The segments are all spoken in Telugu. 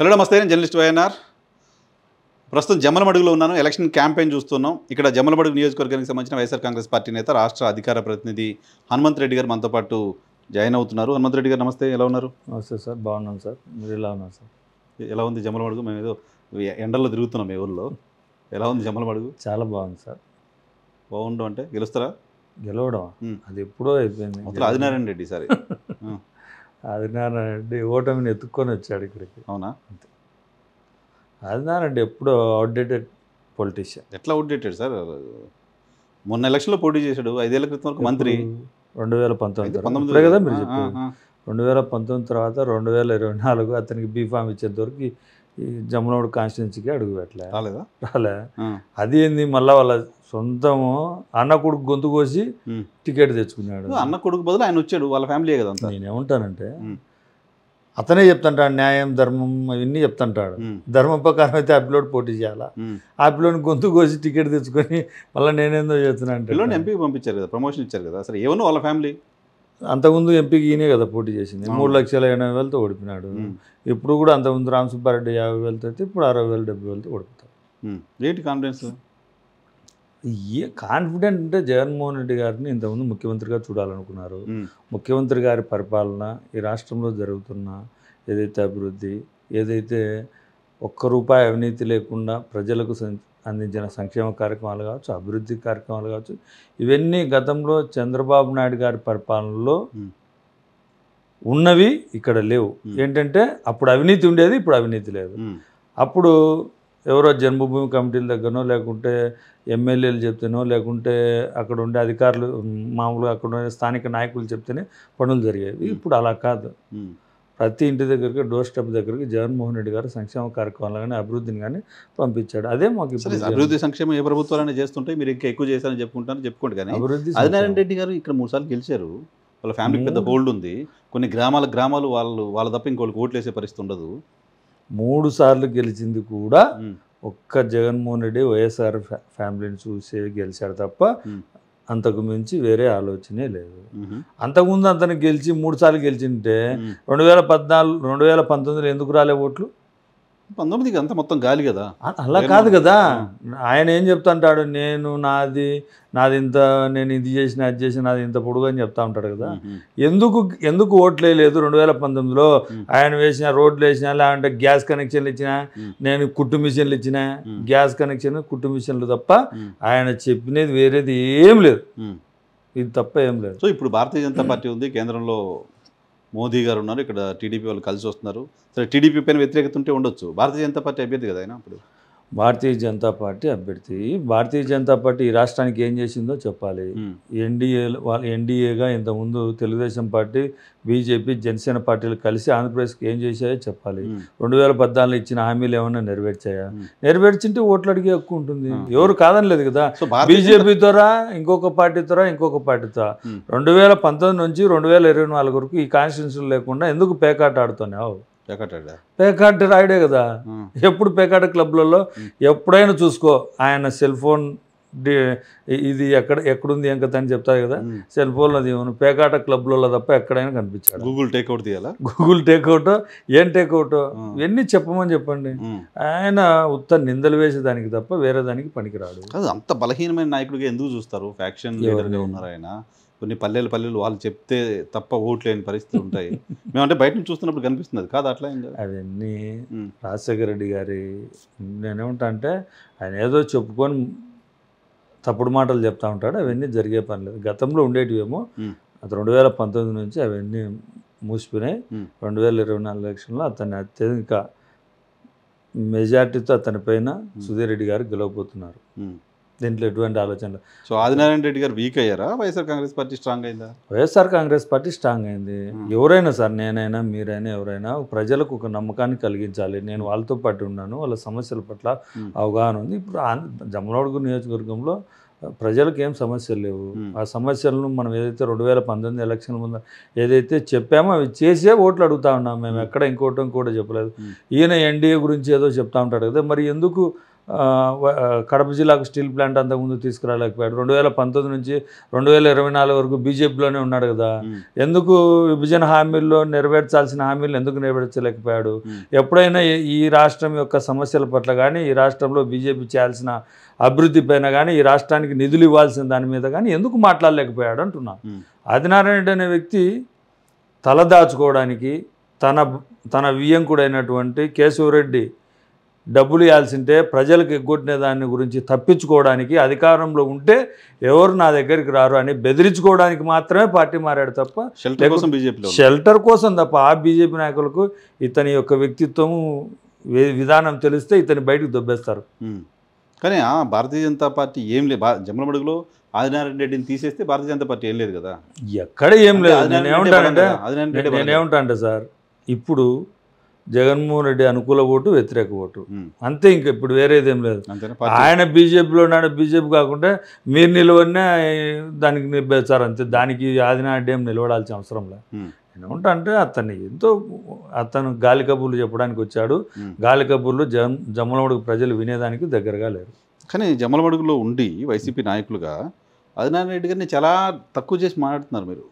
హలో నమస్తే, నేను జర్నలిస్ట్ వైఎన్ఆర్. ప్రస్తుతం జమ్మలమడుగులో ఉన్నాను. ఎలక్షన్ క్యాంపెయిన్ చూస్తున్నాం. ఇక్కడ జమ్మలమడుగు నియోజకవర్గానికి సంబంధించిన వైఎస్ఆర్ కాంగ్రెస్ పార్టీ నేత, రాష్ట్ర అధికార ప్రతినిధి హనుమంత్ రెడ్డి గారు మనతో పాటు జాయిన్ అవుతున్నారు. హనుమంత్ రెడ్డి గారు నమస్తే, ఎలా ఉన్నారు? నమస్తే సార్, బాగున్నాను సార్. మీరు ఎలా ఉన్నారు సార్? ఎలా ఉంది జమ్మలమడుగు? మేము ఏదో ఎండల్లో తిరుగుతున్నాం మీ ఊళ్ళో. ఎలా ఉంది జమ్మలమడుగు? చాలా బాగుంది సార్. బాగుండు అంటే గెలుస్తారా? గెలవడం అది ఎప్పుడో అయిపోయింది. అసలు ఆదినారాయణ రెడ్డి సారి ఆదినారాయణ రెడ్డి ఓటమిని ఎత్తుక్కొని వచ్చాడు ఇక్కడికి. అవునా? అంతే. ఆదినారాయణ రెడ్డి ఎప్పుడో అవుట్డేటెడ్ పొలిటీషియన్. ఎట్లా అవుట్డేటెడ్ సార్? మొన్న ఎలక్షన్లో పోటీ చేశాడు. 5 ఏళ్ల క్రితం వరకు మంత్రి. 2019 కదా మీరు చెప్పారు. 2019 తర్వాత 2024 అతనికి బీఫామ్ ఇచ్చేంతవరకు ఈ జమ్మలమడుగు కాన్స్టిట్యున్సీకి అడుగు పెట్టలే. రాలే. అది ఏంది, మళ్ళీ వాళ్ళ సొంతము అన్న కొడుకు గొంతు కోసి టికెట్ తెచ్చుకున్నాడు. అన్న కొడుకు బదులు ఆయన వచ్చాడు, వాళ్ళ ఫ్యామిలీ కదా. నేనేమంటానంటే అతనే చెప్తుంటాడు, న్యాయం ధర్మం అవన్నీ చెప్తుంటాడు. ధర్మం ప్రకారం అయితే అప్లోడ్ పోటీ చేయాలా, అప్లోడ్ గొంతు కోసి టికెట్ తెచ్చుకొని మళ్ళీ నేనేందో చేస్తున్నా అంటే ఎంపీకి పంపించారు కదా, ప్రమోషన్ ఇచ్చారు కదా. అసలు ఏమన్నా వాళ్ళ ఫ్యామిలీ అంతకుముందు ఎంపీకి ఈయనే కదా పోటీ చేసింది. 3,80,000 ఓడిపోయినాడు. ఇప్పుడు కూడా అంతకుముందు రామ్ సుబ్బారెడ్డి 50,000 అయితే ఇప్పుడు 60,000 70,000 ఓడిపోతాడు. ఏంటి కాన్ఫిడెన్స్? కాన్ఫిడెంట్ అంటే జగన్మోహన్ రెడ్డి గారిని ఇంతకుముందు ముఖ్యమంత్రిగా చూడాలనుకున్నారు. ముఖ్యమంత్రి గారి పరిపాలన, ఈ రాష్ట్రంలో జరుగుతున్న ఏదైతే అభివృద్ధి, ఏదైతే ఒక్క రూపాయి అవినీతి లేకుండా ప్రజలకు అందించిన సంక్షేమ కార్యక్రమాలు కావచ్చు, అభివృద్ధి కార్యక్రమాలు కావచ్చు, ఇవన్నీ గతంలో చంద్రబాబు నాయుడు గారి పరిపాలనలో ఉన్నవి ఇక్కడ లేవు. ఏంటంటే అప్పుడు అవినీతి ఉండేది, ఇప్పుడు అవినీతి లేదు. అప్పుడు ఎవరో జన్మభూమి కమిటీల దగ్గరనో, లేకుంటే ఎమ్మెల్యేలు చెప్తేనో, లేకుంటే అక్కడ ఉండే అధికారులు మామూలుగా అక్కడ ఉండే స్థానిక నాయకులు చెప్తేనే పనులు జరిగేవి. ఇప్పుడు అలా కాదు. ప్రతి ఇంటి దగ్గరికి, డోర్ స్టెప్ దగ్గరికి జగన్మోహన్ రెడ్డి గారు సంక్షేమ కార్యక్రమాలు కానీ అభివృద్ధిని కానీ పంపించాడు. అదే మాకు అభివృద్ధి సంక్షేమం ఏ ప్రభుత్వాలైనా చేస్తుంటే మీరు ఇంకా ఎక్కువ చేశారని చెప్పుకోండి. కానీ అభివృద్ధి ఆదినారాయణ రెడ్డి గారు ఇక్కడ 3 సార్లు గెలిచారు. వాళ్ళ ఫ్యామిలీకి పెద్ద హోల్డ్ ఉంది. కొన్ని గ్రామాలు వాళ్ళ తప్ప ఇంకోళ్ళకి ఓట్లు వేసే పరిస్థితి ఉండదు. 3 సార్లు గెలిచింది కూడా ఒక్క జగన్మోహన్ రెడ్డి వైఎస్ఆర్ ఫ్యామిలీని చూసే గెలిచాడు తప్ప అంతకు మించి వేరే ఆలోచనే లేదు. అంతకుముందు అతను గెలిచి 3 సార్లు గెలిచింటే 2019 ఎందుకు రాలే ఓట్లు? 19కి అంతా మొత్తం గాలి కదా. అలా కాదు కదా. ఆయన ఏం చెప్తుంటాడు, నాది ఇంత, నేను ఇది చేసిన అది చేసిన, నాది ఇంత పొడుగు అని చెప్తా ఉంటాడు కదా. ఎందుకు ఓట్లే లేదు 2019లో? ఆయన వేసిన రోడ్లు వేసినా, లేదంటే గ్యాస్ కనెక్షన్లు ఇచ్చినా, నేను కుట్టు మిషన్లు ఇచ్చినా, గ్యాస్ కనెక్షన్ కుట్టు మిషన్లు తప్ప ఆయన చెప్పినది వేరేది ఏం లేదు. ఇది తప్ప ఏం లేదు. సో ఇప్పుడు భారతీయ జనతా పార్టీ ఉంది, కేంద్రంలో మోదీ గారు ఉన్నారు, ఇక్కడ టీడీపీ వాళ్ళు కలిసి వస్తున్నారు. సరే, టీడీపీ పైన వ్యతిరేకత ఉంటే ఉండొచ్చు. భారతీయ జనతా పార్టీ అభ్యర్థి కదా ఆయన. ఇప్పుడు భారతీయ జనతా పార్టీ అభ్యర్థి. భారతీయ జనతా పార్టీ ఈ రాష్ట్రానికి ఏం చేసిందో చెప్పాలి. ఎన్డీఏగా ఇంతకుముందు తెలుగుదేశం పార్టీ, బీజేపీ, జనసేన పార్టీలు కలిసి ఆంధ్రప్రదేశ్కి ఏం చేశాయో చెప్పాలి. 2014 ఇచ్చిన హామీలు ఏమన్నా నెరవేర్చాయా? నెరవేర్చింటే ఓట్లు అడిగే హక్కు ఉంటుంది. ఎవరు కాదనలేదు కదా. బీజేపీతోరా, ఇంకొక పార్టీతోరా, ఇంకొక పార్టీతో 2019 నుంచి 2024 వరకు ఈ కాన్స్టిట్యూన్సీ లేకుండా ఎందుకు పేకాట ఆడుతున్నావు? పేకాట రాయుడే కదా. ఎప్పుడు పేకాట క్లబ్లలో ఎప్పుడైనా చూసుకో, ఆయన సెల్ ఫోన్ ఇది ఎక్కడుంది ఏం కదా అని చెప్తారు కదా. సెల్ ఫోన్లో అది పేకాట క్లబ్లలో తప్ప ఎక్కడైనా కనిపించాడు. గూగుల్ టేక్అవుట్ తీయాలా? గూగుల్ టేక్అవుట్ ఏం టేక్అవుట్ ఇవన్నీ చెప్పమని చెప్పండి. ఆయన ఉత్త నిందలు వేసేదానికి తప్ప వేరే దానికి పనికిరాడు. అంత బలహీనమైన నాయకుడిగా ఎందుకు చూస్తారు? ఫ్యాక్షన్ లీడర్గా ఉన్నారు ఆయన. కొన్ని పల్లెలు వాళ్ళు చెప్తే తప్ప ఓట్లు లేని పరిస్థితులు ఉంటాయి. మేమంటే బయట నుంచి చూస్తున్నప్పుడు కనిపిస్తుంది కాదు. అట్లా అవన్నీ రాజశేఖర రెడ్డి గారి, నేనేమంటా అంటే ఆయన ఏదో చెప్పుకొని తప్పుడు మాటలు చెప్తా ఉంటాడు. అవన్నీ జరిగే పని లేదు. గతంలో ఉండేటివేమో అది 2019 నుంచి అవన్నీ మూసిపోయినాయి. 2024 ఎలక్షన్లో అతన్ని అత్యధిక మెజార్టీతో అతని పైన సుధీర్ రెడ్డి గారు గెలవబోతున్నారు. దీంట్లో ఎటువంటి ఆలోచన. సో ఆదినారాయణ రెడ్డి గారు వీక్ అయ్యారా? వైఎస్ఆర్ కాంగ్రెస్ పార్టీ స్ట్రాంగ్ అయిందా? వైఎస్ఆర్ కాంగ్రెస్ పార్టీ స్ట్రాంగ్ అయింది. ఎవరైనా సార్, నేనైనా మీరైనా ఎవరైనా ప్రజలకు ఒక నమ్మకాన్ని కలిగించాలి. నేను వాళ్ళతో పాటు ఉన్నాను, వాళ్ళ సమస్యల పట్ల అవగాహన ఉంది. ఇప్పుడు జమ్మలమడుగు నియోజకవర్గంలో ప్రజలకు ఏం సమస్యలు లేవు. ఆ సమస్యలను మనం ఏదైతే 2019 ఎలక్షన్ ముందు ఏదైతే చెప్పామో అవి చేసే ఓట్లు అడుగుతా ఉన్నాం. మేము ఎక్కడ ఇంకోటి చెప్పలేదు. ఈయన ఎన్డీఏ గురించి ఏదో చెప్తా ఉంటాడు కదా. మరి ఎందుకు కడప జిల్లాకు స్టీల్ ప్లాంట్ అంతకుముందు తీసుకురాలేకపోయాడు. 2019 నుంచి 2024 వరకు బీజేపీలోనే ఉన్నాడు కదా. ఎందుకు విభజన హామీల్లో నెరవేర్చాల్సిన హామీలు ఎందుకు నెరవేర్చలేకపోయాడు? ఎప్పుడైనా ఈ రాష్ట్రం యొక్క సమస్యల పట్ల కానీ, ఈ రాష్ట్రంలో బీజేపీ చేయాల్సిన అభివృద్ధి పైన కానీ, ఈ రాష్ట్రానికి నిధులు ఇవ్వాల్సిన దాని మీద కానీ ఎందుకు మాట్లాడలేకపోయాడు అంటున్నా. ఆదినారాయణ రెడ్డి అనే వ్యక్తి తలదాచుకోవడానికి తన వియ్యంకుడైనటువంటి కేశవరెడ్డి డబ్బులు ఇవ్వాల్సింటే ప్రజలకు ఎగ్గొట్టిన దాని గురించి తప్పించుకోవడానికి, అధికారంలో ఉంటే ఎవరు నా దగ్గరికి రారు అని బెదిరించుకోవడానికి మాత్రమే పార్టీ మారాడు తప్ప షెల్టర్ కోసం తప్ప ఆ బీజేపీ నాయకులకు ఇతని యొక్క వ్యక్తిత్వం విధానం తెలిస్తే ఇతని బయటకు దొబ్బేస్తారు. కానీ భారతీయ జనతా పార్టీ ఏం లేదు. జమ్మలమడుగులో ఆదినారాయణ రెడ్డిని తీసేస్తే భారతీయ జనతా పార్టీ ఏం లేదు కదా, ఎక్కడ ఏం లేదు. నేనేమంటానంటే సార్, ఇప్పుడు జగన్మోహన్ రెడ్డి అనుకూల ఓటు, వ్యతిరేక ఓటు అంతే, ఇంకా ఇప్పుడు వేరేదేం లేదు. ఆయన బీజేపీలో ఉన్నాడు, బీజేపీ కాకుండా మీరు నిలవనే దానికి నిలిపేస్తారు అంతే. దానికి ఆదినారెడ్డి ఏం నిలబడాల్సిన అవసరం లేదు. ఏమంటా అంటే అతను గాలి కబుర్లు చెప్పడానికి వచ్చాడు. గాలి కబుర్లు జమ్మలమడుగు ప్రజలు వినేదానికి దగ్గరగా లేరు. కానీ జమ్మలమడుగులో ఉండి వైసీపీ నాయకులుగా ఆదినారాయణ రెడ్డి గారిని చాలా తక్కువ చేసి మాట్లాడుతున్నారు మీరు.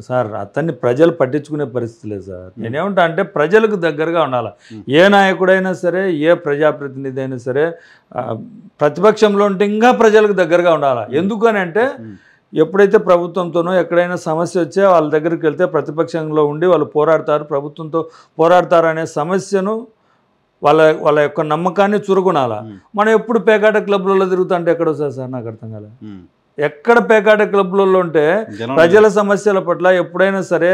సార్ అతన్ని ప్రజలు పట్టించుకునే పరిస్థితి లేదు సార్. నేనేమంటా అంటే ప్రజలకు దగ్గరగా ఉండాలి. ఏ నాయకుడైనా సరే, ఏ ప్రజాప్రతినిధి అయినా సరే ప్రతిపక్షంలో ఉంటే ఇంకా ప్రజలకు దగ్గరగా ఉండాలి. ఎందుకని అంటే ఎప్పుడైతే ప్రభుత్వంతోనో ఎక్కడైనా సమస్య వచ్చే వాళ్ళ దగ్గరికి వెళ్తే ప్రతిపక్షంలో ఉండి వాళ్ళు పోరాడతారు, ప్రభుత్వంతో పోరాడతారు అనే సమస్యను వాళ్ళ యొక్క నమ్మకాన్ని చురుకునాల. మనం ఎప్పుడు పేకాట క్లబ్లలో తిరుగుతుంటే ఎక్కడ వస్తుంది సార్? నాకు అర్థం కాలేదు. ఎక్కడ పేకాట క్లబ్లలో ఉంటే ప్రజల సమస్యల పట్ల ఎప్పుడైనా సరే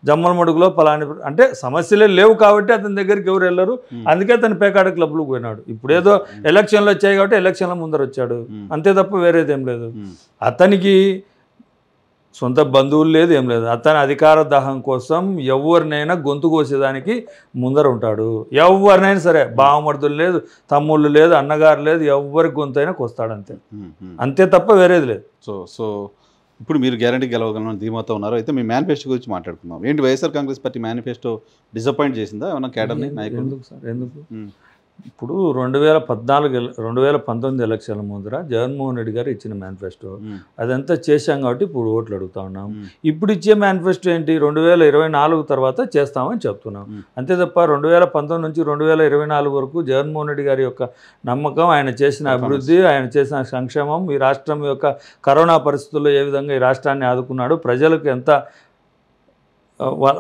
జమ్మలమడుగులో పలాని అంటే సమస్యలే లేవు కాబట్టి అతని దగ్గరికి ఎవరు వెళ్ళరు. అందుకే అతను పేకాట క్లబ్లకు పోయినాడు. ఇప్పుడు ఏదో ఎలక్షన్లు వచ్చాయి కాబట్టి ఎలక్షన్ల ముందర వచ్చాడు అంతే తప్ప వేరేదేం లేదు. అతనికి సొంత బంధువులు లేదు, ఏం లేదు. అతని అధికార దాహం కోసం ఎవరినైనా గొంతు కోసేదానికి ముందర ఉంటాడు. ఎవరినైనా సరే, బావమర్దులు లేదు, తమ్ముళ్ళు లేదు, అన్నగారు లేదు, ఎవరి గొంతు అయినా కోస్తాడు అంతే, అంతే తప్ప వేరేది లేదు. సో ఇప్పుడు మీరు గ్యారంటీ గెలవగలను ధీమాతో ఉన్నారు. అయితే మీ మేనిఫెస్టో గురించి మాట్లాడుకుందాం. ఏంటి YSR Congress party manifesto disappoint చేసిందా ఏమన్నా కేడర్ని నాయకులు? ఎందుకు సార్, ఎందుకు? ఇప్పుడు 2019 ఎలక్షన్ల ముందర జగన్మోహన్ రెడ్డి గారు ఇచ్చిన మేనిఫెస్టో అదంతా చేశాం కాబట్టి ఇప్పుడు ఓట్లు అడుగుతా ఉన్నాం. ఇప్పుడు ఇచ్చే మేనిఫెస్టో ఏంటి? 2024 తర్వాత చేస్తామని చెప్తున్నాం అంతే తప్ప 2019 నుంచి 2024 వరకు జగన్మోహన్ రెడ్డి గారి యొక్క నమ్మకం, ఆయన చేసిన అభివృద్ధి, ఆయన చేసిన సంక్షేమం, ఈ రాష్ట్రం యొక్క కరోనా పరిస్థితుల్లో ఏ విధంగా ఈ రాష్ట్రాన్ని ఆదుకున్నాడు, ప్రజలకు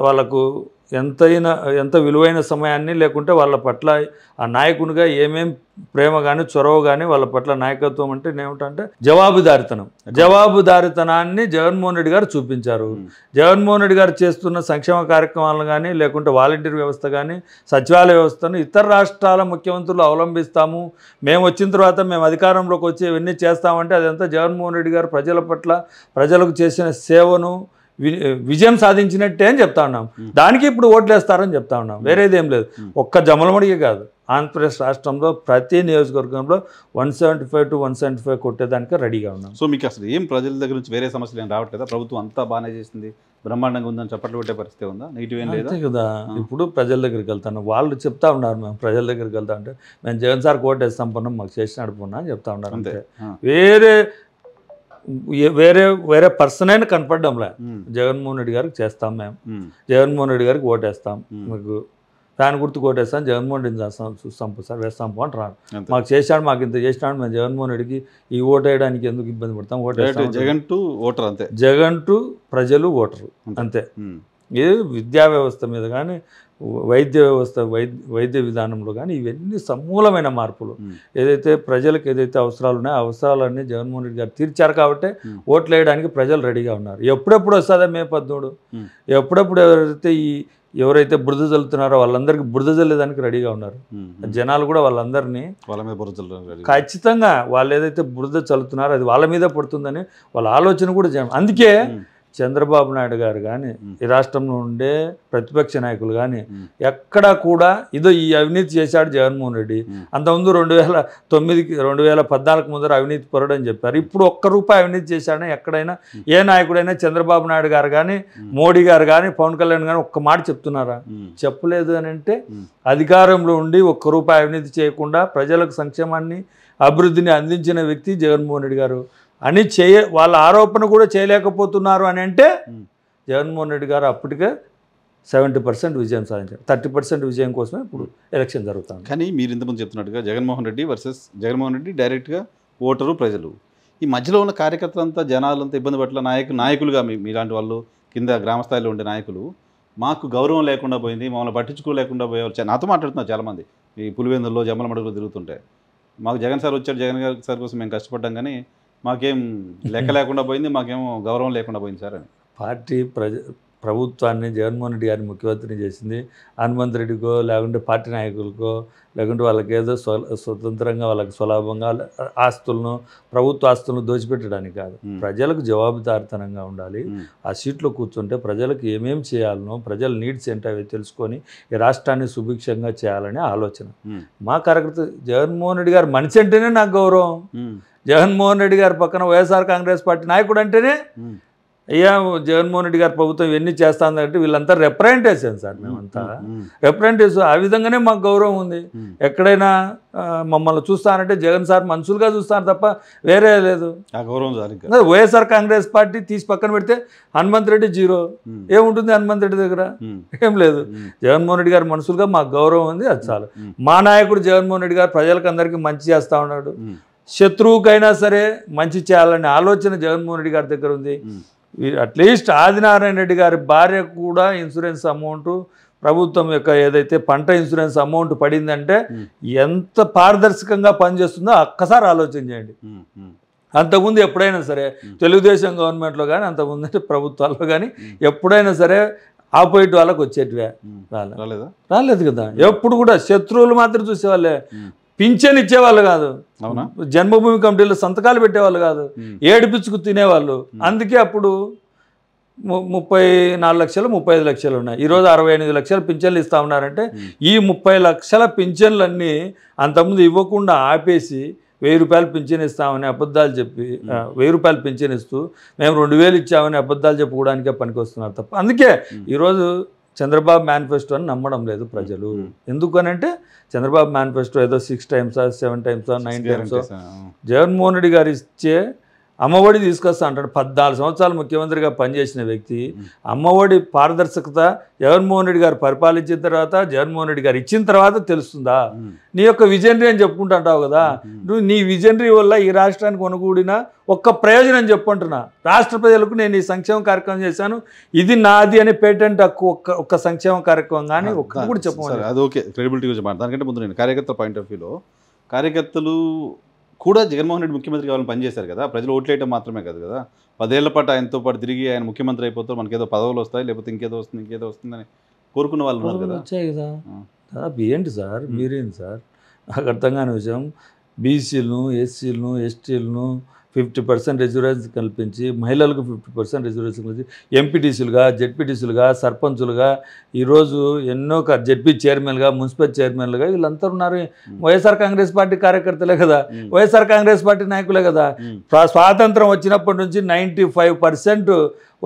వాళ్ళకు ఎంత విలువైన సమయాన్ని లేకుంటే వాళ్ళ పట్ల ఆ నాయకునిగా ఏమేం ప్రేమ కానీ చొరవ కానీ వాళ్ళ పట్ల నాయకత్వం అంటే ఏమిటంటే జవాబుదారితనాన్ని జగన్మోహన్ రెడ్డి గారు చూపించారు. జగన్మోహన్ రెడ్డి గారు చేస్తున్న సంక్షేమ కార్యక్రమాలను కానీ లేకుంటే వాలంటీర్ వ్యవస్థ కానీ సచివాలయ వ్యవస్థను ఇతర రాష్ట్రాల ముఖ్యమంత్రులు అవలంబిస్తాము, మేము వచ్చిన తర్వాత మేము అధికారంలోకి వచ్చి ఇవన్నీ చేస్తామంటే అదంతా జగన్మోహన్ రెడ్డి గారు ప్రజల పట్ల ప్రజలకు చేసిన సేవను విజయం సాధించినట్టే అని చెప్తా ఉన్నాం. దానికి ఇప్పుడు ఓట్లు వేస్తారని చెప్తా ఉన్నాం, వేరేదేం లేదు. ఒక్క జమ్మలమడిగే కాదు, ఆంధ్రప్రదేశ్ రాష్ట్రంలో ప్రతి నియోజకవర్గంలో 175 to 175 కొట్టేదానికి రెడీగా ఉన్నాం. సో మీకు అసలు ఏం ప్రజల దగ్గర నుంచి వేరే సమస్యలు ఏం రావట్లేదా? ప్రభుత్వం అంతా బాగానే చేసింది, బ్రహ్మాండంగా ఉందని చప్పట్లు పెట్టే పరిస్థితి ఉందా? నెగిటివ్ ఏం లేదా కదా? ఇప్పుడు ప్రజల దగ్గరికి వెళ్తాను, వాళ్ళు చెప్తా ఉన్నారు మేము ప్రజల దగ్గరికి వెళ్తా అంటే మేము జగన్ సార్ కోట్ వేస్తాం పన్నాం, మాకు చేసి నడుపున్నా అని చెప్తా ఉన్నారు అంతే. వేరే పర్సన్ అయినా కనపడ్డంలే. జగన్మోహన్ రెడ్డి గారికి చేస్తాం, మేము జగన్మోహన్ రెడ్డి గారికి ఓటేస్తాం, మీకు ఫ్యాన్ గుర్తు ఓటేస్తాం, జగన్మోహన్ రెడ్డిని చేస్తాం, చూస్తాం సార్ వేస్తాం అంటున్నారు. మాకు చేశాడు, మాకు ఇంత చేసినాడు, మేము జగన్మోహన్ రెడ్డికి ఈ ఓటు వేయడానికి ఎందుకు ఇబ్బంది పడతాం, ఓటేస్తాం. జగన్ టు ఓటర్ అంతే, జగన్ టు ప్రజలు ఓటరు అంతే. ఇది విద్యా వ్యవస్థ మీద కానీ వైద్య వ్యవస్థ వైద్య విధానంలో కానీ ఇవన్నీ సమూలమైన మార్పులు. ఏదైతే ప్రజలకు ఏదైతే అవసరాలు ఉన్నాయో అవసరాలన్నీ జగన్మోహన్ రెడ్డి గారు తీర్చారు కాబట్టి ఓట్లు వేయడానికి ప్రజలు రెడీగా ఉన్నారు. ఎప్పుడెప్పుడు వస్తుందా మే 13, ఎప్పుడెప్పుడు ఎవరైతే బురద చల్లుతున్నారో వాళ్ళందరికీ బురద చల్లేదానికి రెడీగా ఉన్నారు జనాలు కూడా. వాళ్ళందరినీ ఖచ్చితంగా వాళ్ళు ఏదైతే బురద చల్లుతున్నారో అది వాళ్ళ మీద పడుతుందని వాళ్ళ ఆలోచన కూడా అందుకే చంద్రబాబు నాయుడు గారు కానీ ఈ రాష్ట్రంలో ఉండే ప్రతిపక్ష నాయకులు కానీ ఎక్కడా కూడా ఇదో ఈ అవినీతి చేశాడు జగన్మోహన్ రెడ్డి, అంతకుముందు 2014 ముందర అవినీతి పరుడు అని చెప్పారు. ఇప్పుడు ఒక్క రూపాయి అవినీతి చేశాడని ఎక్కడైనా ఏ నాయకుడైనా చంద్రబాబు నాయుడు గారు కానీ మోడీ గారు కానీ పవన్ కళ్యాణ్ కానీ ఒక్క మాట చెప్తున్నారా? చెప్పలేదు అని అంటే అధికారంలో ఉండి ఒక్క రూపాయి అవినీతి చేయకుండా ప్రజలకు సంక్షేమాన్ని అభివృద్ధిని అందించిన వ్యక్తి జగన్మోహన్ రెడ్డి గారు అని వాళ్ళ ఆరోపణ కూడా చేయలేకపోతున్నారు అని అంటే జగన్మోహన్ రెడ్డి గారు అప్పటికే 70% విజయం సాధించారు. 30% విజయం కోసమే ఇప్పుడు ఎలక్షన్ జరుగుతుంది. కానీ మీరు ఇంతకుముందు చెప్తున్నట్టుగా జగన్మోహన్ రెడ్డి వర్సెస్ జగన్మోహన్ రెడ్డి డైరెక్ట్గా ఓటరు ప్రజలు, ఈ మధ్యలో ఉన్న కార్యకర్తలంతా జనాలంతా ఇబ్బంది పట్ల నాయకులుగా మీలాంటి వాళ్ళు కింద గ్రామ స్థాయిలో ఉండే నాయకులు మాకు గౌరవం లేకుండా పోయింది, మమ్మల్ని పట్టించుకోలేకుండా పోయేవాళ్ళు నాతో మాట్లాడుతున్నారు చాలామంది. ఈ పులివెందుల్లో జమ్మలమడుగులో తిరుగుతుంటే మాకు జగన్ సార్ వచ్చాడు, జగన్ గారి సార్ కోసం మేము కష్టపడ్డాం కానీ మాకేం లెక్క లేకుండా పోయింది, మాకేమో గౌరవం లేకుండా పోయింది సార్ అని. పార్టీ ప్రభుత్వాన్ని జగన్మోహన్ రెడ్డి గారిని ముఖ్యమంత్రిని చేసింది హనుమంత్ రెడ్డికో లేకుంటే పార్టీ నాయకులకో లేకుంటే వాళ్ళకి ఏదో స్వతంత్రంగా వాళ్ళకి సులభంగా ఆస్తులను ప్రభుత్వ ఆస్తులను దోచిపెట్టడానికి కాదు. ప్రజలకు జవాబుదారితనంగా ఉండాలి. ఆ సీట్లో కూర్చుంటే ప్రజలకు ఏమేమి చేయాలనో ప్రజల నీడ్స్ ఏంటో అవి తెలుసుకొని ఈ రాష్ట్రాన్ని సుభిక్షంగా చేయాలనే ఆలోచన మా కార్యకర్త. జగన్మోహన్ రెడ్డి గారు మనిషి అంటేనే నాకు గౌరవం. జగన్మోహన్ రెడ్డి గారి పక్కన వైఎస్ఆర్ కాంగ్రెస్ పార్టీ నాయకుడు అంటేనే అయ్యా జగన్మోహన్ రెడ్డి గారి ప్రభుత్వం ఇవన్నీ చేస్తుందంటే వీళ్ళంతా రిప్రజెంటేషన్ సార్, మేమంతా రిప్రజెంటేటివ్స్. ఆ విధంగానే మాకు గౌరవం ఉంది. ఎక్కడైనా మమ్మల్ని చూస్తానంటే జగన్ సార్ మనుషులుగా చూస్తారు తప్ప వేరే లేదు. వైఎస్ఆర్ కాంగ్రెస్ పార్టీ తీసి పక్కన పెడితే హనుమంత్ రెడ్డి జీరో. ఏముంటుంది హనుమంత్ రెడ్డి దగ్గర? ఏం లేదు. జగన్మోహన్ రెడ్డి గారు మనుషులుగా మాకు గౌరవం ఉంది, అది చాలు. మా నాయకుడు జగన్మోహన్ రెడ్డి గారు ప్రజలకు అందరికీ మంచి చేస్తూ ఉన్నాడు. శత్రువుకైనా సరే మంచి చేయాలనే ఆలోచన జగన్మోహన్ రెడ్డి గారి దగ్గర ఉంది. అట్లీస్ట్ ఆదినారాయణ రెడ్డి గారి భార్య కూడా ఇన్సూరెన్స్ అమౌంట్ ప్రభుత్వం యొక్క ఏదైతే పంట ఇన్సూరెన్స్ అమౌంట్ పడిందంటే ఎంత పారదర్శకంగా పనిచేస్తుందో ఒక్కసారి ఆలోచన చేయండి. అంతకుముందు ఎప్పుడైనా సరే తెలుగుదేశం గవర్నమెంట్లో కానీ అంతకుముందు అంటే ప్రభుత్వాల్లో కానీ ఎప్పుడైనా సరే ఆపోజిట్ వాళ్ళకి వచ్చేటివే రాలేదు కదా. ఎప్పుడు కూడా శత్రువులు మాత్రం చూసేవాళ్ళే. పింఛన్ ఇచ్చేవాళ్ళు కాదు, జన్మభూమి కమిటీలో సంతకాలు పెట్టేవాళ్ళు కాదు, ఏడిపించుకు తినేవాళ్ళు. అందుకే అప్పుడు 34 లక్షలు 35 లక్షలు ఉన్నాయి. ఈరోజు 68 లక్షల పింఛన్లు ఇస్తా ఉన్నారంటే ఈ 30 లక్షల పింఛన్లన్నీ అంతకుముందు ఇవ్వకుండా ఆపేసి 1000 రూపాయలు పింఛన్ ఇస్తామని అబద్ధాలు చెప్పి 1000 రూపాయలు పింఛన్ ఇస్తూ మేము 2000 ఇచ్చామని అబద్ధాలు చెప్పుకోవడానికే పనికొస్తున్నారు తప్ప. అందుకే ఈరోజు చంద్రబాబు మేనిఫెస్టో అని నమ్మడం లేదు ప్రజలు. ఎందుకనంటే చంద్రబాబు మేనిఫెస్టో ఏదో 6 times 7 times 9 times Jaganmohan Reddy గారు ఇచ్చే అమ్మఒడి తీసుకొస్తా అంటాడు. 14 సంవత్సరాలు ముఖ్యమంత్రిగా పనిచేసిన వ్యక్తి అమ్మఒడి పారదర్శకత జగన్మోహన్ రెడ్డి గారు పరిపాలించిన తర్వాత జగన్మోహన్ రెడ్డి గారు ఇచ్చిన తర్వాత తెలుస్తుందా? నీ యొక్క విజనరీ అని చెప్పుకుంటుంటావు కదా, నువ్వు నీ విజనరీ వల్ల ఈ రాష్ట్రానికి కొనుగూడిన ఒక్క ప్రయోజనం చెప్పుకుంటున్నా. రాష్ట్ర ప్రజలకు నేను ఈ సంక్షేమ కార్యక్రమం చేశాను, ఇది నాది అనే పేటెంట్ హక్కు ఒక్క సంక్షేమ కార్యక్రమం కానీ ఒక్కటి కూడా చెప్పాలి. అది ఓకే, క్రెడిబిలిటీ గురించి మాట. దానికంటే ముందు నేను కార్యకర్త పాయింట్ ఆఫ్ వ్యూలో కార్యకర్తలు కూడా జగన్మోహన్ రెడ్డి ముఖ్యమంత్రి కావాలని పనిచేశారు కదా. ప్రజలు ఓట్లేయటం మాత్రమే కాదు కదా, 10 ఏళ్ల పాటు ఆయనతో పాటు తిరిగి ఆయన ముఖ్యమంత్రి అయిపోతారు, మనకేదో పదవులు వస్తాయి లేకపోతే ఇంకేదో వస్తుందని కోరుకున్న వాళ్ళు ఉన్నారు కదా. వచ్చాయి కదా. ఏంటి సార్ మీరేంటి సార్ నాకు అర్థం కాని విషయం. బీసీలను ఎస్సీలను ఎస్టీలను 50% రిజర్వేషన్ కల్పించి మహిళలకు 50% రిజర్వేషన్ కల్పించి ఎంపీటీసీలుగా జెడ్పీటీసీలుగా సర్పంచులుగా ఈరోజు ఎన్నో జెడ్పీ చైర్మన్గా మున్సిపల్ చైర్మన్లుగా వీళ్ళంతా ఉన్నారు వైఎస్ఆర్ కాంగ్రెస్ పార్టీ కార్యకర్తలే కదా, వైఎస్ఆర్ కాంగ్రెస్ పార్టీ నాయకులే కదా. స్వాతంత్రం వచ్చినప్పటి నుంచి 95%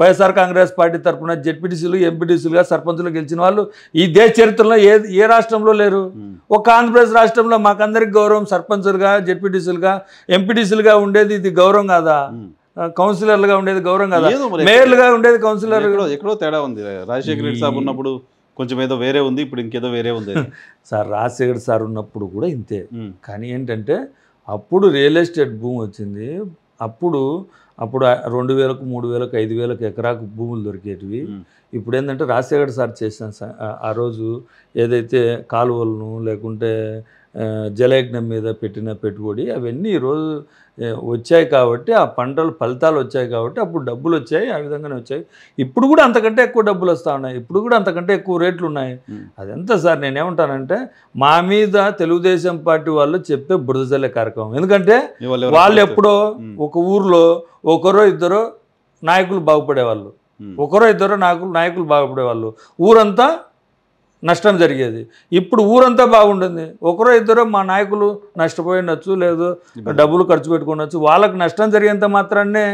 వైఎస్ఆర్ కాంగ్రెస్ పార్టీ తరఫున జెడ్పీటీసీలు ఎంపీటీసీలుగా సర్పంచులు గెలిచిన వాళ్ళు ఈ దేశ చరిత్రలో ఏ రాష్ట్రంలో లేరు. ఒక ఆంధ్రప్రదేశ్ రాష్ట్రంలో మాకందరికి గౌరవం సర్పంచులుగా జెడ్పీటీసీలుగా ఎంపీటీసీలుగా ఉండేది ఇది గౌరవం కాదా? కౌన్సిలర్లుగా ఉండేది గౌరవం కాదా? మేయర్లుగా ఉండేది కౌన్సిలర్. ఎక్కడో తేడా ఉంది. రాజశేఖర రెడ్డి సార్ ఉన్నప్పుడు కొంచెం ఏదో వేరే ఉంది, ఇప్పుడు ఇంకేదో వేరే ఉంది సార్. రాజశేఖర్ సార్ ఉన్నప్పుడు కూడా ఇంతే. కానీ ఏంటంటే అప్పుడు రియల్ ఎస్టేట్ భూమి వచ్చింది. అప్పుడు 2000కు 3000కు 5000కు ఎకరాకు భూములు దొరికేటివి. ఇప్పుడు ఏంటంటే రాజశేఖర్ సార్ చేసిన ఆ రోజు ఏదైతే కాలువలను లేకుంటే జలయజ్ఞం మీద పెట్టిన పెట్టుబడి అవన్నీ ఈరోజు వచ్చాయి కాబట్టి ఆ పంటలు ఫలితాలు వచ్చాయి కాబట్టి అప్పుడు డబ్బులు వచ్చాయి, ఆ విధంగానే వచ్చాయి. ఇప్పుడు కూడా అంతకంటే ఎక్కువ డబ్బులు వస్తూ ఉన్నాయి, ఇప్పుడు కూడా అంతకంటే ఎక్కువ రేట్లు ఉన్నాయి. అదంతా సార్ నేనేమంటానంటే మా మీద తెలుగుదేశం పార్టీ వాళ్ళు చెప్పే బురదజల్లే కార్యక్రమం. ఎందుకంటే వాళ్ళు ఎప్పుడో ఒక ఊర్లో ఒకరో ఇద్దరో నాయకులు బాగుపడేవాళ్ళు, ఒకరో ఇద్దరు నాయకులు బాగుపడేవాళ్ళు, ఊరంతా నష్టం జరిగేది. ఇప్పుడు ఊరంతా బాగుంటుంది, ఒకరో ఇద్దరు మా నాయకులు నష్టపోయినచ్చు, లేదు డబ్బులు ఖర్చు పెట్టుకోవచ్చు, వాళ్ళకి నష్టం జరిగేంత మాత్రాన్నే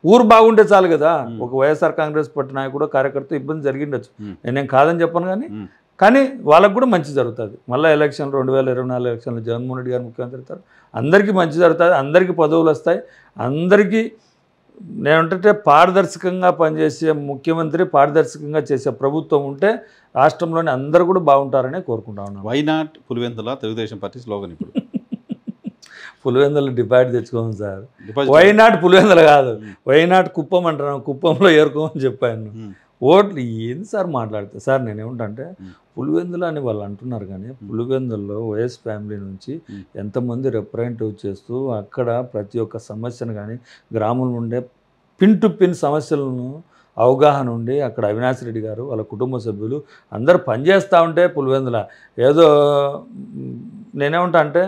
ఊరు బాగుంటే చాలు కదా. ఒక వైఎస్ఆర్ కాంగ్రెస్ పార్టీ నాయకుడు కార్యకర్త ఇబ్బంది జరిగిండొచ్చు, నేనేం కాదని చెప్పను, కానీ వాళ్ళకు కూడా మంచి జరుగుతుంది. మళ్ళీ ఎలక్షన్లు 2024 ఎలక్షన్లు జగన్మోహన్ రెడ్డి గారు ముఖ్యమంత్రి అవుతారు, అందరికీ మంచి జరుగుతుంది, అందరికీ పదవులు వస్తాయి, అందరికీ నేనంటే పారదర్శకంగా పనిచేసే ముఖ్యమంత్రి, పారదర్శకంగా చేసే ప్రభుత్వం ఉంటే రాష్ట్రంలోని అందరూ కూడా బాగుంటారనే కోరుకుంటా ఉన్నాను. Why not Pulivendula Telugu Desam party slogan ఇప్పుడు. పులివెందులు డిపాజిట్ తెచ్చుకోము సార్, వై నాట్ పులివెందుల కాదు, వై నాట్ కుప్పం అంటున్నాను, కుప్పంలో ఏరుకోమని చెప్పాను. ఓట్లు ఏంది సార్ మాట్లాడితే సార్, నేనేమంటే పులివెందులు అని వాళ్ళు అంటున్నారు, కానీ పులివెందుల్లో వైఎస్ ఫ్యామిలీ నుంచి ఎంతమంది రిప్రజెంటేటివ్ చేస్తూ అక్కడ ప్రతి ఒక్క సమస్యను కానీ గ్రామంలో ఉండే పిన్ టు పిన్ సమస్యలను అవగాహన ఉండి అక్కడ అవినాష్ రెడ్డి గారు వాళ్ళ కుటుంబ సభ్యులు అందరూ పనిచేస్తూ ఉంటే పులివెందుల ఏదో నేనేమంటా అంటే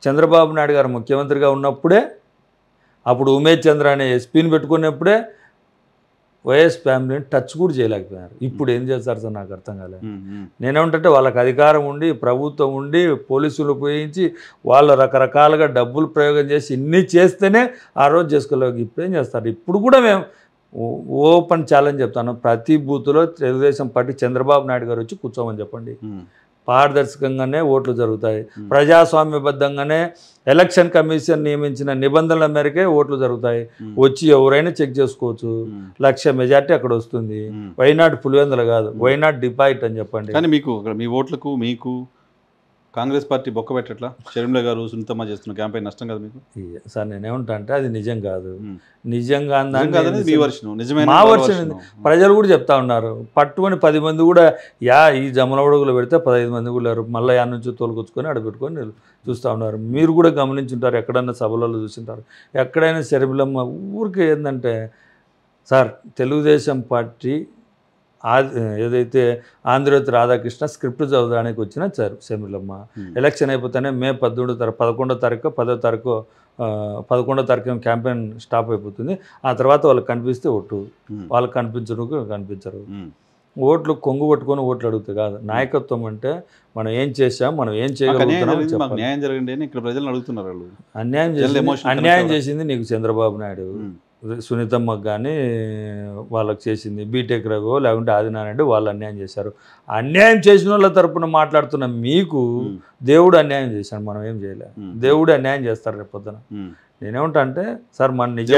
చంద్రబాబు నాయుడు గారు ముఖ్యమంత్రిగా ఉన్నప్పుడే, అప్పుడు ఉమేష్ చంద్ర అనే ఎస్పీని పెట్టుకున్నప్పుడే వైఎస్ ఫ్యామిలీని టచ్ కూడా చేయలేకపోయారు. ఇప్పుడు ఏం చేస్తారు సార్ నాకు అర్థం కాలేదు. నేనేమంటే వాళ్ళకి అధికారం ఉండి, ప్రభుత్వం ఉండి, పోలీసులు ఉపయోగించి వాళ్ళు రకరకాలుగా డబ్బులు ప్రయోగం చేసి ఇన్ని చేస్తేనే ఆ రోజు చేసుకోలేదు. ఇప్పుడు ఏం చేస్తారు? ఇప్పుడు కూడా మేము ఓపెన్ ఛాలెంజ్ చెప్తాను, ప్రతి బూత్లో తెలుగుదేశం పార్టీ చంద్రబాబు నాయుడు గారు వచ్చి కూర్చోమని చెప్పండి, పారదర్శకంగానే ఓట్లు జరుగుతాయి, ప్రజాస్వామ్యబద్ధంగానే ఎలక్షన్ కమిషన్ నియమించిన నిబంధనల మేరకే ఓట్లు జరుగుతాయి, వచ్చి ఎవరైనా చెక్ చేసుకోవచ్చు, 1,00,000 మెజార్టీ అక్కడ వస్తుంది. వైనాట్ పులివెందుల కాదు, వైనాట్ డిపాజిట్ అని చెప్పండి. కానీ మీకు మీ ఓట్లకు మీకు కాంగ్రెస్ పార్టీ బొక్క పెట్టట్లా? షర్మిల గారు సునీతమ్మ చేస్తున్న క్యాంపెయిన్ నష్టం కదా మీకు? సార్ నేనేమంటా అంటే అది నిజం కాదు, నిజంగా మా వర్షన్ ప్రజలు కూడా చెప్తా ఉన్నారు. పట్టుకొని 10 మంది కూడా ఈ జమలవడుగులో పెడితే 15 మంది కూడా లేరు, మళ్ళీ యా నుంచి తోలుకొచ్చుకొని అడబెట్టుకొని చూస్తూ ఉన్నారు. మీరు కూడా గమనించుంటారు, ఎక్కడన్నా సభలలో చూసింటారు, ఎక్కడైనా షర్మిలమ్మ ఊరికి ఏంటంటే సార్ తెలుగుదేశం పార్టీ ఏదైతే ఆంధ్రజ్యోతి రాధాకృష్ణ స్క్రిప్ట్ చదవడానికి వచ్చిన షర్మిలమ్మ ఎలక్షన్ అయిపోతేనే మే 11వ తారీఖు 10వ తారీఖు 11వ తారీఖు క్యాంపెయిన్ స్టాప్ అయిపోతుంది. ఆ తర్వాత వాళ్ళకి కనిపిస్తే ఓటు, వాళ్ళకి కనిపించరు. ఓట్లు కొంగు పట్టుకొని ఓట్లు అడుగుతాయి కాదు. నాయకత్వం అంటే మనం ఏం చేసాం, మనం ఏం చేయగలుగుతున్నాం, న్యాయం జరగండి ఇక్కడ ప్రజలను అడుగుతున్నారు. వాళ్ళు అన్యాయం చేసింది నీకు చంద్రబాబు నాయుడు, సునీతమ్మకు కానీ వాళ్ళకి చేసింది, బీటెక్ రఘు లేకుంటే ఆదినారాయణ వాళ్ళు అన్యాయం చేశారు. అన్యాయం చేసిన వాళ్ళ తరపున మాట్లాడుతున్న మీకు దేవుడు అన్యాయం చేశాడు, మనం ఏం చేయలేము. దేవుడు అన్యాయం చేస్తారు రేపు పొద్దున. నేనేమంటా అంటే సార్ మన నిజం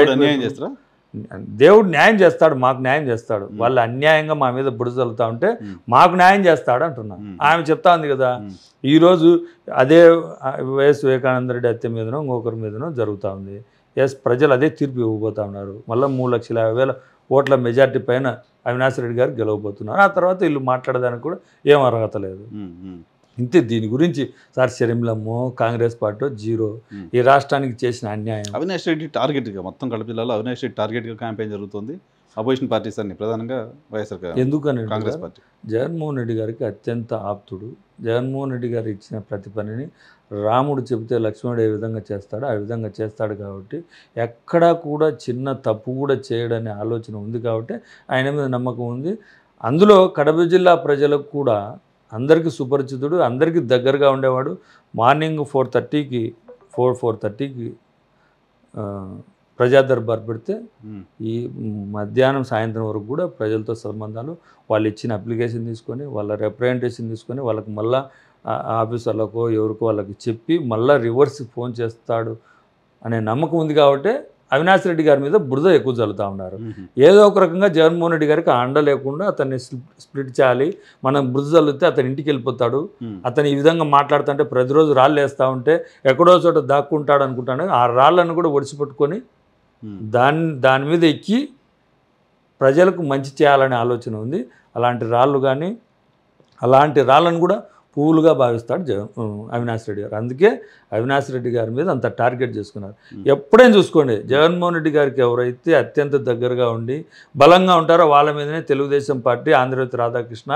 దేవుడు న్యాయం చేస్తాడు, మాకు న్యాయం చేస్తాడు. వాళ్ళు అన్యాయంగా మా మీద బుడజలుతా ఉంటే మాకు న్యాయం చేస్తాడు అంటున్నా. ఆమె చెప్తా ఉంది కదా, ఈరోజు అదే వైఎస్ వివేకానంద రెడ్డి హత్య మీదనో ఇంకొకరి మీదనో జరుగుతూ ఉంది. ఎస్, ప్రజలు అదే తీర్పు ఇవ్వబోతూ ఉన్నారు. మళ్ళీ 3,50,000 ఓట్ల మెజార్టీ పైన అవినాష్ రెడ్డి గారు గెలవబోతున్నారు. ఆ తర్వాత వీళ్ళు మాట్లాడడానికి కూడా ఏం అర్హత లేదు. ఇంతే. దీని గురించి సార్ షర్మిలమ్మో కాంగ్రెస్ పార్టీ జీరో, ఈ రాష్ట్రానికి చేసిన అన్యాయం. అవినాష్ రెడ్డి టార్గెట్గా మొత్తం కడప జిల్లాలో అవినాష్ రెడ్డి టార్గెట్గా క్యాంపెయిన్ జరుగుతుంది. అపోజిషన్ పార్టీస్ అన్ని ప్రధానంగా వైఎస్ఆర్ ఎందుకని కాంగ్రెస్ పార్టీ జగన్మోహన్ రెడ్డి గారికి అత్యంత ఆప్తుడు. జగన్మోహన్ రెడ్డి గారు ఇచ్చిన ప్రతి పనిని రాముడు చెబితే లక్ష్మణుడు ఏ విధంగా చేస్తాడో ఆ విధంగా చేస్తాడు. కాబట్టి ఎక్కడా కూడా చిన్న తప్పు కూడా చేయడనే ఆలోచన ఉంది. కాబట్టి ఆయన మీద నమ్మకం ఉంది. అందులో కడప జిల్లా ప్రజలకు కూడా అందరికీ సుపరిచితుడు, అందరికీ దగ్గరగా ఉండేవాడు. మార్నింగ్ 4:30కి ప్రజా దర్బార్ పెడితే ఈ మధ్యాహ్నం సాయంత్రం వరకు కూడా ప్రజలతో సంబంధాలు, వాళ్ళు ఇచ్చిన అప్లికేషన్ తీసుకొని వాళ్ళ రిప్రజెంటేషన్ తీసుకొని వాళ్ళకి మళ్ళీ ఆఫీసర్లకో ఎవరికో వాళ్ళకి చెప్పి మళ్ళీ రివర్స్ ఫోన్ చేస్తాడు అనే నమ్మకం ఉంది. కాబట్టి అవినాష్ రెడ్డి గారి మీద బురద ఎక్కువ చల్లుతూ ఉన్నారు. ఏదో ఒక రకంగా జగన్మోహన్ రెడ్డి గారికి అండ లేకుండా అతన్ని స్ప్లిట్ చేయాలి, మనం బురద చల్లితే అతని ఇంటికి వెళ్ళిపోతాడు, అతను ఈ విధంగా మాట్లాడుతుంటే ప్రతిరోజు రాళ్ళు వేస్తూ ఉంటే ఎక్కడో చోట దాక్కుంటాడు అనుకుంటాను. ఆ రాళ్ళను కూడా ఒడిసిపెట్టుకొని దాని మీద ఎక్కి ప్రజలకు మంచి చేయాలనే ఆలోచన ఉంది. అలాంటి రాళ్ళను కూడా పువ్వులుగా భావిస్తాడు అవినాష్ రెడ్డి గారు. అందుకే అవినాష్ రెడ్డి గారి మీద అంత టార్గెట్ చేసుకున్నారు. ఎప్పుడైనా చూసుకోండి, జగన్మోహన్ రెడ్డి గారికి ఎవరైతే అత్యంత దగ్గరగా ఉండి బలంగా ఉంటారో వాళ్ళ మీదనే తెలుగుదేశం పార్టీ, ఆంధ్రజ్యోతి రాధాకృష్ణ,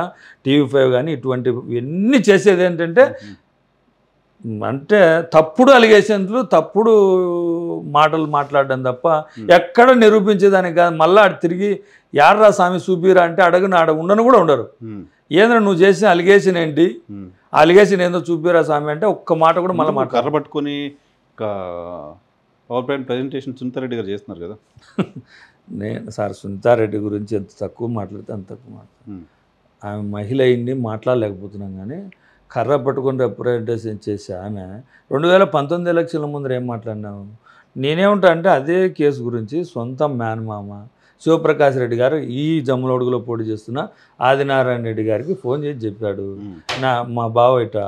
TV5 కానీ ఇటువంటివి ఎన్ని చేసేది ఏంటంటే అంటే తప్పుడు అలిగేషన్లు, తప్పుడు మాటలు మాట్లాడడం తప్ప ఎక్కడ నిరూపించేదానికి కాదు. మళ్ళీ అటు తిరిగి యార్రా స్వామి చూపిరా అంటే అడగను, ఆడ ఉండను కూడా ఉండరు. ఏంద్ర నువ్వు చేసిన అలిగేషన్ ఏంటి, ఆ అలిగేషన్ ఏందో చూపిరా స్వామి అంటే ఒక్క మాట కూడా మళ్ళీ కర్ర పట్టుకొని పవర్ పాయింట్ ప్రజెంటేషన్ సునీతారెడ్డి గారు చేస్తున్నారు కదా. నేను సార్ సునీతారెడ్డి గురించి ఎంత తక్కువ మాట్లాడితే అంత తక్కువ మాట్లాడతాను. ఆమె మహిళ అయింది మాట్లాడలేకపోతున్నాం, కానీ కర్ర పట్టుకొని రిప్రజెంటేషన్ చేసి ఆమె 2019 ఎలక్షన్ల ముందర ఏం మాట్లాడినావు? నేనేమంటా అంటే అదే కేసు గురించి సొంత మేనమామ శివప్రకాష్ రెడ్డి గారు ఈ జమ్మలమడుగులో పోటీ చేస్తున్న ఆదినారాయణ రెడ్డి గారికి ఫోన్ చేసి చెప్పాడు, మా బావ ఇట్లా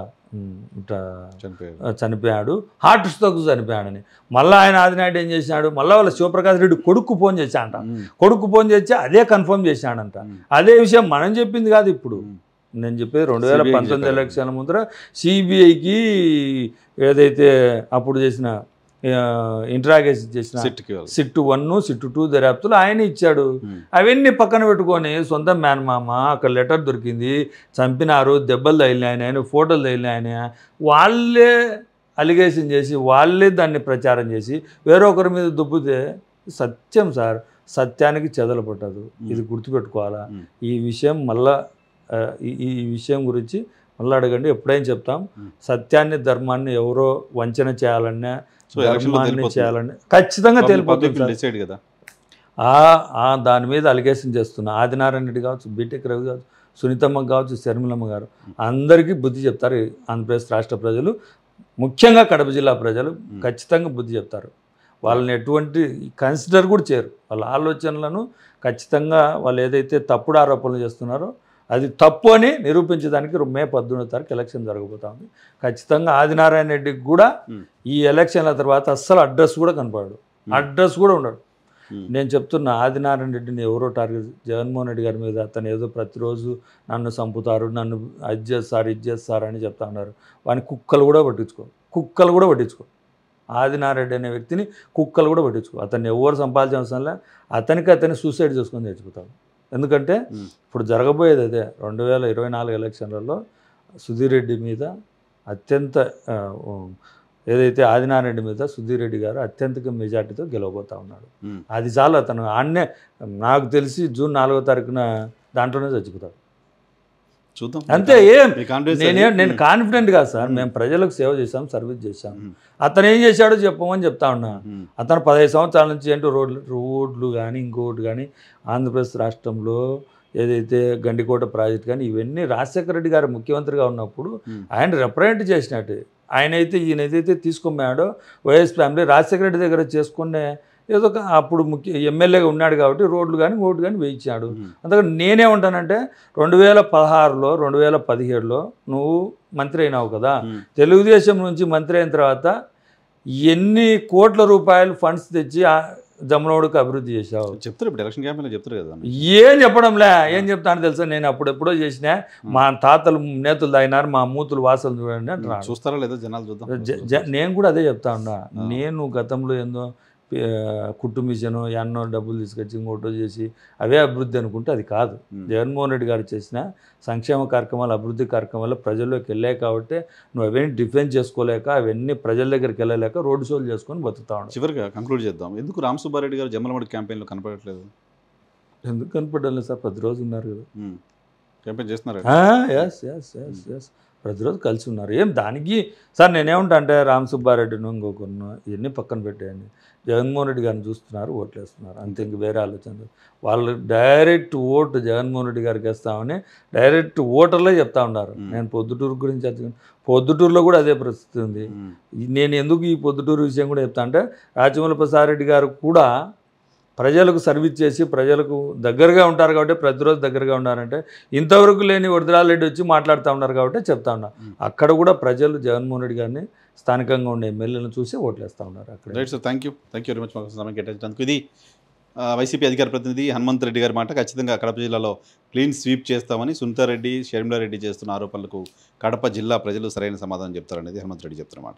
చనిపోయాడు, హార్ట్ స్ట్రోక్ చనిపోయాడని. మళ్ళీ ఆయన ఆదినాయుడు ఏం చేసినాడు, మళ్ళీ వాళ్ళ శివప్రకాష్ రెడ్డి కొడుకు ఫోన్ చేశాడంట. కొడుకు ఫోన్ చేసి అదే కన్ఫర్మ్ చేశాడంట. అదే విషయం మనం చెప్పింది కాదు. ఇప్పుడు నేను చెప్పేది 2019 ఎలక్షన్ల ముందర సిబిఐకి ఏదైతే అప్పుడు చేసిన ఇంట్రాగేషన్ చేసిన సిట్ 1 సిట్ 2 దర్యాప్తులు ఆయన ఇచ్చాడు. అవన్నీ పక్కన పెట్టుకొని సొంత మేనమామ అక్కడ లెటర్ దొరికింది, చంపినారు, దెబ్బలు తగిలినాయని ఆయన, ఫోటోలు తగిలినాయని వాళ్ళే అలిగేషన్ చేసి వాళ్ళే దాన్ని ప్రచారం చేసి వేరొకరి మీద దుబ్బితే సత్యం సార్, సత్యానికి చెదలు పట్టదు. ఇది గుర్తుపెట్టుకోవాలా. ఈ విషయం మళ్ళా ఈ విషయం గురించి మళ్ళీ అడగండి, ఎప్పుడైనా చెప్తాం. సత్యాన్ని ధర్మాన్ని ఎవరో వంచన చేయాలన్నా ధర్మాన్ని చేయాలని ఖచ్చితంగా తేలిపోతుంది కదా. దాని మీద అలిగేషన్ చేస్తున్నా ఆదినారాయణ రెడ్డి కావచ్చు, బీటెక్ రవి కావచ్చు, సునీతమ్మ కావచ్చు, శర్మిలమ్మ గారు అందరికీ బుద్ధి చెప్తారు. ఆంధ్రప్రదేశ్ రాష్ట్ర ప్రజలు, ముఖ్యంగా కడప జిల్లా ప్రజలు ఖచ్చితంగా బుద్ధి చెప్తారు. వాళ్ళని ఎటువంటి కన్సిడర్ కూడా చేయరు. వాళ్ళ ఆలోచనలను ఖచ్చితంగా వాళ్ళు ఏదైతే తప్పుడు ఆరోపణలు చేస్తున్నారో అది తప్పు అని నిరూపించడానికి మే 18 ఎలక్షన్ జరగబోతా ఉంది. ఖచ్చితంగా ఆదినారాయణ రెడ్డికి కూడా ఈ ఎలక్షన్ల తర్వాత అస్సలు అడ్రస్ కూడా కనపడాడు, అడ్రస్ కూడా ఉండడు. నేను చెప్తున్నా, ఆదినారాయణ రెడ్డిని ఎవరో టార్గెట్, జగన్మోహన్ రెడ్డి గారి మీద అతను ఏదో ప్రతిరోజు నన్ను చంపుతారు, నన్ను అది చేస్తారు, ఇది చేస్తారు అని చెప్తా ఉన్నారు. వాని కుక్కలు కూడా పట్టించుకో. ఆదినారాయణ రెడ్డి అనే వ్యక్తిని కుక్కలు కూడా పట్టించుకో. అతన్ని ఎవరు సంపాదించాల్సిన అతన్ని సూసైడ్ చేసుకొని తెచ్చుకుంటాడు. ఎందుకంటే ఇప్పుడు జరగబోయేది అదే. 2024 ఎలక్షన్లలో సుధీర్ రెడ్డి మీద అత్యంత ఏదైతే ఆదినారాయణ రెడ్డి మీద సుధీర్ రెడ్డి గారు అత్యంత మెజార్టీతో గెలవబోతా ఉన్నాడు. అది చాలు. అతను ఆడనే నాకు తెలిసి జూన్ 4వ తారీఖున దాంట్లోనే చచ్చిపోతాడు. చూద్దాం అంతే. నేను కాన్ఫిడెంట్ కాదు సార్. మేము ప్రజలకు సేవ చేశాం, సర్వీస్ చేశాం. అతను ఏం చేశాడో చెప్పమని చెప్తా ఉన్నా. అతను 15 సంవత్సరాల నుంచి ఏంటో రోడ్లు కానీ ఇంకోటి కానీ ఆంధ్రప్రదేశ్ రాష్ట్రంలో ఏదైతే గండికోట ప్రాజెక్ట్ కానీ ఇవన్నీ రాజశేఖర రెడ్డి గారు ముఖ్యమంత్రిగా ఉన్నప్పుడు ఆయన రిప్రజెంట్ చేసినట్టు. ఈయన ఏదైతే తీసుకున్నాడో వైఎస్ ఫ్యామిలీ రాజశేఖర రెడ్డి దగ్గర చేసుకునే ఏదో అప్పుడు ఎమ్మెల్యేగా ఉన్నాడు కాబట్టి రోడ్లు కానీ ఓటు కానీ వేయించాడు. అందుకని నేనేమంటానంటే 2016లో 2017లో నువ్వు మంత్రి అయినావు కదా, తెలుగుదేశం నుంచి మంత్రి అయిన తర్వాత ఎన్ని కోట్ల రూపాయలు ఫండ్స్ తెచ్చి జమ్మలమడుగుకు అభివృద్ధి చేశావు చెప్తారు. ఇప్పుడు ఎలక్షన్ క్యాంపెయిన్లో చెప్తారు కదా. ఏం చెప్పడంలే, ఏం చెప్తాను తెలుసా, నేను అప్పుడెప్పుడో చేసిన, మా తాతలు నేతలు తాగినారు, మా మూతులు వాసలు చూడండి అంటున్నారు. చూస్తారా లేదా జనాలు? చూద్దాం. నేను కూడా అదే చెప్తా ఉన్నా. నేను గతంలో ఏందో కుట్టు మిషను ఎన్నో డబ్బులు తీసుకొచ్చి ఇంకోటో చేసి అవే అభివృద్ధి అనుకుంటే అది కాదు. జగన్మోహన్ రెడ్డి గారు చేసిన సంక్షేమ కార్యక్రమాలు, అభివృద్ధి కార్యక్రమాలు ప్రజల్లోకి వెళ్ళాయి కాబట్టి నువ్వు అవన్నీ డిఫెన్స్ చేసుకోలేక, అవన్నీ ప్రజల దగ్గరికి వెళ్ళలేక రోడ్డు షోలు చేసుకొని బతుకుతా ఉన్నావు. చివరిగా కంక్లూడ్ చేద్దాం. ఎందుకు రామసుబ్బారెడ్డి గారు జమ్మలమడుగు క్యాంపెయిన్లో కనపడట్లేదు? ఎందుకు కనపడలేదు సార్? ప్రతిరోజు ఉన్నారు కదా, క్యాంపెయిన్ చేస్తున్నారు. ఎస్ ప్రతిరోజు కలిసి ఉన్నారు. ఏం దానికి సార్ నేనేమంటా అంటే రామసుబ్బారెడ్డిను ఇంకొకరిను ఇవన్నీ పక్కన పెట్టేయండి. జగన్మోహన్ రెడ్డి గారిని చూస్తున్నారు, ఓట్లు వేస్తున్నారు, అంతే. ఇంక వేరే ఆలోచన. వాళ్ళు డైరెక్ట్ ఓటు జగన్మోహన్ రెడ్డి గారికి వేస్తామని డైరెక్ట్ ఓటర్లే చెప్తా ఉన్నారు. నేను పొద్దుటూరు గురించి పొద్దుటూరులో కూడా అదే పరిస్థితి ఉంది. నేను ఎందుకు ఈ పొద్దుటూరు విషయం కూడా చెప్తా అంటే రాచమల్లి ప్రసాద్ రెడ్డి గారు కూడా ప్రజలకు సర్వీస్ చేసి ప్రజలకు దగ్గరగా ఉంటారు కాబట్టి, ప్రతిరోజు దగ్గరగా ఉన్నారంటే ఇంతవరకు లేని వరదరాజరెడ్డి వచ్చి మాట్లాడుతూ ఉన్నారు కాబట్టి చెప్తా ఉన్నా. అక్కడ కూడా ప్రజలు జగన్మోహన్ రెడ్డి గారిని స్థానికంగా ఉండే ఎమ్మెల్యేలను చూసి ఓట్లేస్తూ ఉన్నారు అక్కడ. Right sir, thank you very much మాకు సమయం కేటాయించినందుకు. ఇది వైసీపీ అధికార ప్రతినిధి హనుమంత్ రెడ్డి గారి మాట. ఖచ్చితంగా కడప జిల్లాలో క్లీన్ స్వీప్ చేస్తామని సునీతారెడ్డి, షర్మిలారెడ్డి చేస్తున్న ఆరోపణలకు కడప జిల్లా ప్రజలు సరైన సమాధానం చెప్తారనేది హనుమంత్ రెడ్డి చెప్తున్నమాట.